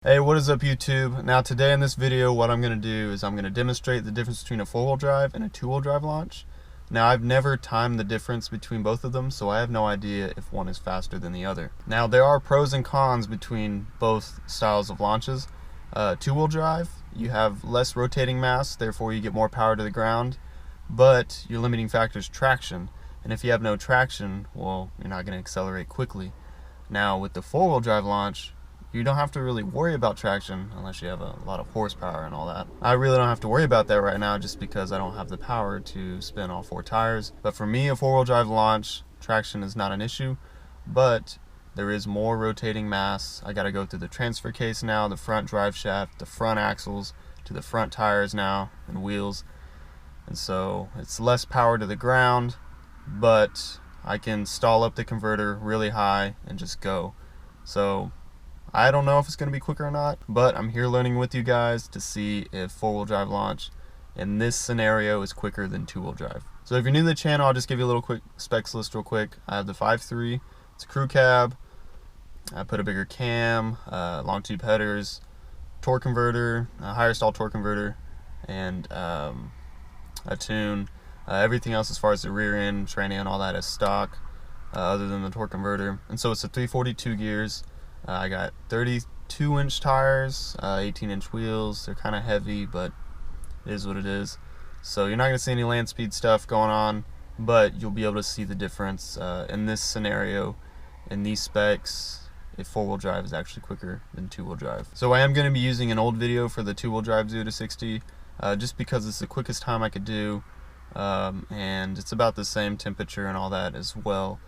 Hey, what is up YouTube? Now today in this video what I'm going to do is I'm going to demonstrate the difference between a four-wheel drive and a two-wheel drive launch. Now I've never timed the difference between both of them, so I have no idea if one is faster than the other. Now there are pros and cons between both styles of launches. Two-wheel drive, you have less rotating mass, therefore you get more power to the ground, but your limiting factor is traction, and if you have no traction, well, you're not going to accelerate quickly. Now with the four-wheel drive launch, you don't have to really worry about traction unless you have a lot of horsepower and all that. I really don't have to worry about that right now just because I don't have the power to spin all four tires. But for me, a four-wheel drive launch, traction is not an issue, but there is more rotating mass. I gotta go through the transfer case now, the front drive shaft, the front axles, to the front tires now, and wheels. And so it's less power to the ground, but I can stall up the converter really high and just go. So I don't know if it's going to be quicker or not, but I'm here learning with you guys to see if four-wheel drive launch in this scenario is quicker than two-wheel drive. So if you're new to the channel, I'll just give you a little quick specs list real quick. I have the 5.3, it's a crew cab. I put a bigger cam, long tube headers, torque converter, a higher stall torque converter, and a tune. Everything else as far as the rear end, train end, all that is stock, other than the torque converter. And so it's a 342 gears. I got 32-inch tires, 18-inch wheels. They're kind of heavy, but it is what it is. So you're not going to see any land speed stuff going on, but you'll be able to see the difference in this scenario, in these specs, if four-wheel drive is actually quicker than two-wheel drive. So I am going to be using an old video for the two-wheel drive 0 to 60, just because it's the quickest time I could do, and it's about the same temperature and all that as well.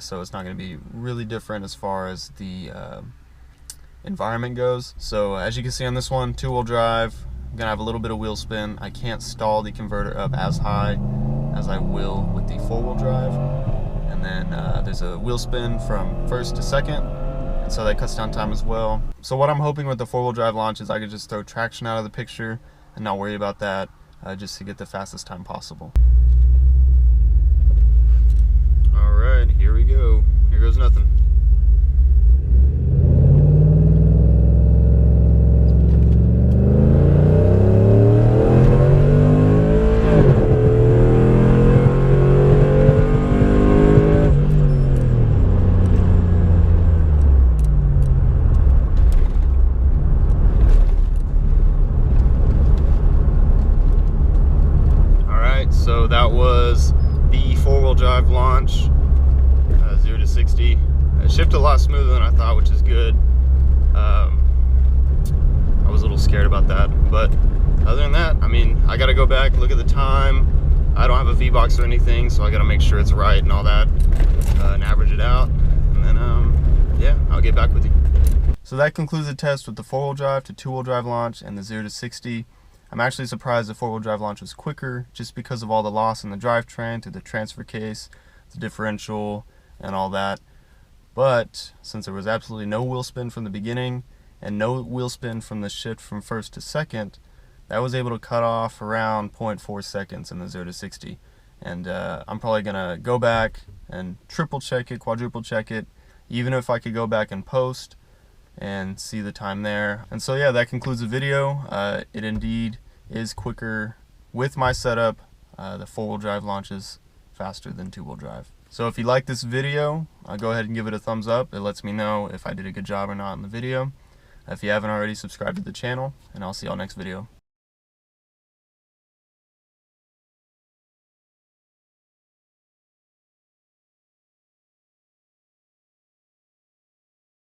So it's not going to be really different as far as the environment goes. So as you can see on this one, two-wheel drive, I'm going to have a little bit of wheel spin. I can't stall the converter up as high as I will with the four-wheel drive. And then there's a wheel spin from first to second, and so that cuts down time as well. So what I'm hoping with the four-wheel drive launch is I could just throw traction out of the picture and not worry about that, just to get the fastest time possible. Alright, here we go. Here goes nothing. Alright, so that was the four-wheel drive launch. 0 to 60. It shifted a lot smoother than I thought, which is good. I was a little scared about that, but other than that, I mean, I gotta go back, look at the time. I don't have a V-box or anything, so I gotta make sure it's right and all that, and average it out, and then yeah, I'll get back with you. So that concludes the test with the four-wheel drive to two-wheel drive launch and the 0 to 60. I'm actually surprised the four-wheel drive launch was quicker, just because of all the loss in the drivetrain through the transfer case, the differential, and all that. But since there was absolutely no wheel spin from the beginning and no wheel spin from the shift from first to second, that was able to cut off around 0.4 seconds in the 0 to 60. And I'm probably gonna go back and triple check it, quadruple check it, even if I could go back and post and see the time there. And so yeah, that concludes the video. It indeed is quicker with my setup. The four-wheel drive launches faster than two-wheel drive. So if you like this video, go ahead and give it a thumbs up. It lets me know if I did a good job or not in the video. If you haven't already, subscribe to the channel, and I'll see y'all next video.